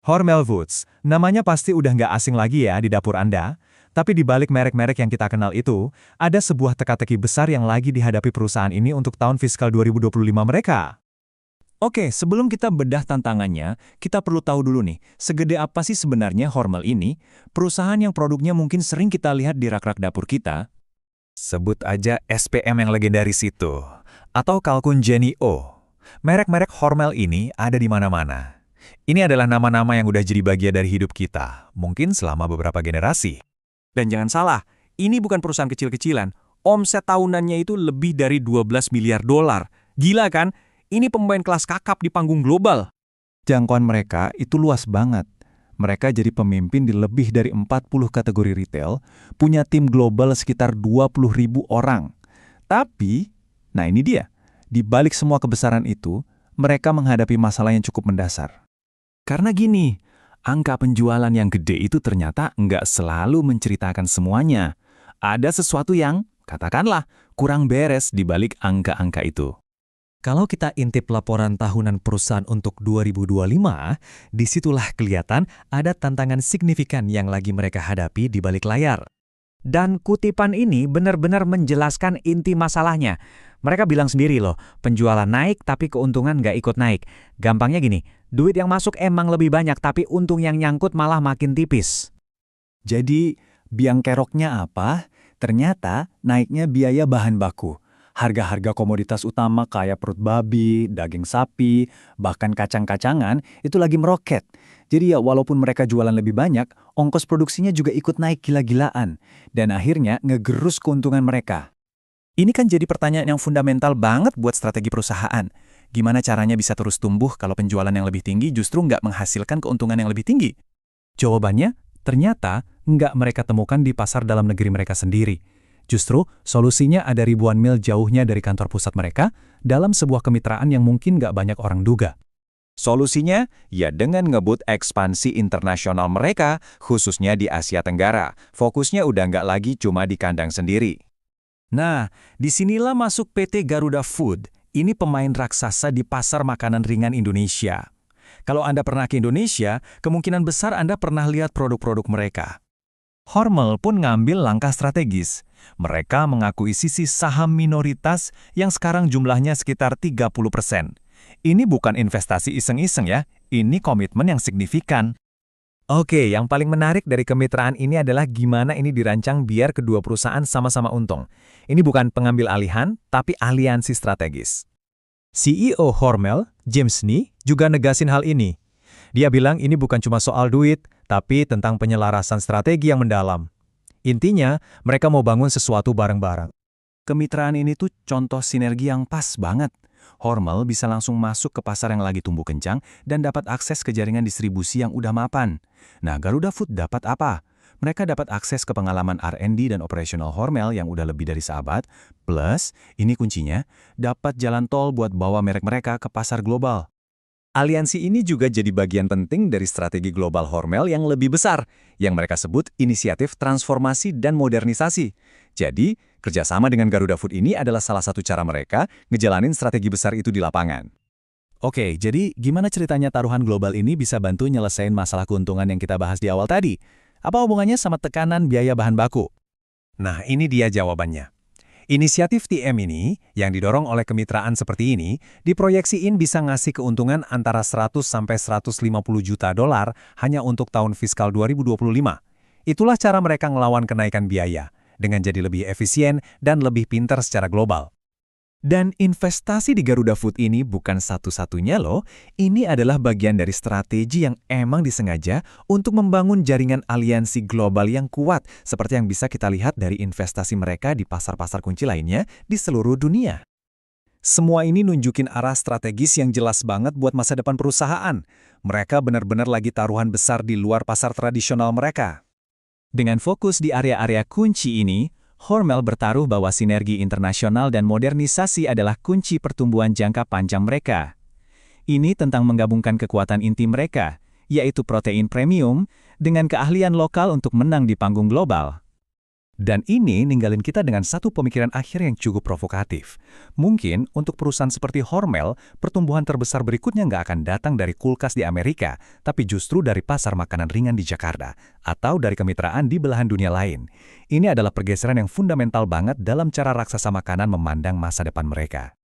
Hormel Foods, namanya pasti udah nggak asing lagi ya di dapur Anda. Tapi di balik merek-merek yang kita kenal itu, ada sebuah teka-teki besar yang lagi dihadapi perusahaan ini untuk tahun fiskal 2025 mereka. Oke, sebelum kita bedah tantangannya, kita perlu tahu dulu nih, segede apa sih sebenarnya Hormel ini, perusahaan yang produknya mungkin sering kita lihat di rak-rak dapur kita. Sebut aja SPM yang legendaris itu, atau Kalkun Jennie-O. Merek-merek Hormel ini ada di mana-mana. Ini adalah nama-nama yang udah jadi bagian dari hidup kita, mungkin selama beberapa generasi. Dan jangan salah, ini bukan perusahaan kecil-kecilan. Omset tahunannya itu lebih dari 12 miliar dolar. Gila kan? Ini pemain kelas kakap di panggung global. Jangkauan mereka itu luas banget. Mereka jadi pemimpin di lebih dari 40 kategori retail, punya tim global sekitar 20.000 orang. Tapi, nah ini dia, di balik semua kebesaran itu, mereka menghadapi masalah yang cukup mendasar. Karena gini, angka penjualan yang gede itu ternyata nggak selalu menceritakan semuanya. Ada sesuatu yang, katakanlah, kurang beres di balik angka-angka itu. Kalau kita intip laporan tahunan perusahaan untuk 2025, disitulah kelihatan ada tantangan signifikan yang lagi mereka hadapi di balik layar. Dan kutipan ini benar-benar menjelaskan inti masalahnya. Mereka bilang sendiri loh, penjualan naik tapi keuntungan nggak ikut naik. Gampangnya gini, duit yang masuk emang lebih banyak tapi untung yang nyangkut malah makin tipis. Jadi, biang keroknya apa? Ternyata naiknya biaya bahan baku. Harga-harga komoditas utama kayak perut babi, daging sapi, bahkan kacang-kacangan itu lagi meroket. Jadi ya walaupun mereka jualan lebih banyak, ongkos produksinya juga ikut naik gila-gilaan. Dan akhirnya ngegerus keuntungan mereka. Ini kan jadi pertanyaan yang fundamental banget buat strategi perusahaan. Gimana caranya bisa terus tumbuh kalau penjualan yang lebih tinggi justru nggak menghasilkan keuntungan yang lebih tinggi? Jawabannya, ternyata nggak mereka temukan di pasar dalam negeri mereka sendiri. Justru, solusinya ada ribuan mil jauhnya dari kantor pusat mereka dalam sebuah kemitraan yang mungkin nggak banyak orang duga. Solusinya, ya dengan ngebut ekspansi internasional mereka, khususnya di Asia Tenggara. Fokusnya udah nggak lagi cuma di kandang sendiri. Nah, disinilah masuk PT Garuda Food. Ini pemain raksasa di pasar makanan ringan Indonesia. Kalau Anda pernah ke Indonesia, kemungkinan besar Anda pernah lihat produk-produk mereka. Hormel pun ngambil langkah strategis. Mereka mengakuisisi saham minoritas yang sekarang jumlahnya sekitar 30%. Ini bukan investasi iseng-iseng ya, ini komitmen yang signifikan. Oke, yang paling menarik dari kemitraan ini adalah gimana ini dirancang biar kedua perusahaan sama-sama untung. Ini bukan pengambil alihan, tapi aliansi strategis. CEO Hormel, James Nee, juga negasin hal ini. Dia bilang ini bukan cuma soal duit, tapi tentang penyelarasan strategi yang mendalam. Intinya, mereka mau bangun sesuatu bareng-bareng. Kemitraan ini tuh contoh sinergi yang pas banget. Hormel bisa langsung masuk ke pasar yang lagi tumbuh kencang dan dapat akses ke jaringan distribusi yang udah mapan. Nah, Garuda Food dapat apa? Mereka dapat akses ke pengalaman R&D dan operasional Hormel yang udah lebih dari sahabat, plus, ini kuncinya, dapat jalan tol buat bawa merek mereka ke pasar global. Aliansi ini juga jadi bagian penting dari strategi global Hormel yang lebih besar, yang mereka sebut inisiatif transformasi dan modernisasi. Jadi, kerjasama dengan Garuda Food ini adalah salah satu cara mereka ngejalanin strategi besar itu di lapangan. Oke, jadi gimana ceritanya taruhan global ini bisa bantu nyelesain masalah keuntungan yang kita bahas di awal tadi? Apa hubungannya sama tekanan biaya bahan baku? Nah, ini dia jawabannya. Inisiatif TM ini, yang didorong oleh kemitraan seperti ini, diproyeksiin bisa ngasih keuntungan antara 100 sampai 150 juta dolar hanya untuk tahun fiskal 2025. Itulah cara mereka ngelawan kenaikan biaya, dengan jadi lebih efisien dan lebih pintar secara global. Dan investasi di Garuda Food ini bukan satu-satunya loh, ini adalah bagian dari strategi yang emang disengaja untuk membangun jaringan aliansi global yang kuat, seperti yang bisa kita lihat dari investasi mereka di pasar-pasar kunci lainnya di seluruh dunia. Semua ini nunjukin arah strategis yang jelas banget buat masa depan perusahaan. Mereka benar-benar lagi taruhan besar di luar pasar tradisional mereka. Dengan fokus di area-area kunci ini, Hormel bertaruh bahwa sinergi internasional dan modernisasi adalah kunci pertumbuhan jangka panjang mereka. Ini tentang menggabungkan kekuatan inti mereka, yaitu protein premium, dengan keahlian lokal untuk menang di panggung global. Dan ini ninggalin kita dengan satu pemikiran akhir yang cukup provokatif. Mungkin untuk perusahaan seperti Hormel, pertumbuhan terbesar berikutnya nggak akan datang dari kulkas di Amerika, tapi justru dari pasar makanan ringan di Jakarta, atau dari kemitraan di belahan dunia lain. Ini adalah pergeseran yang fundamental banget dalam cara raksasa makanan memandang masa depan mereka.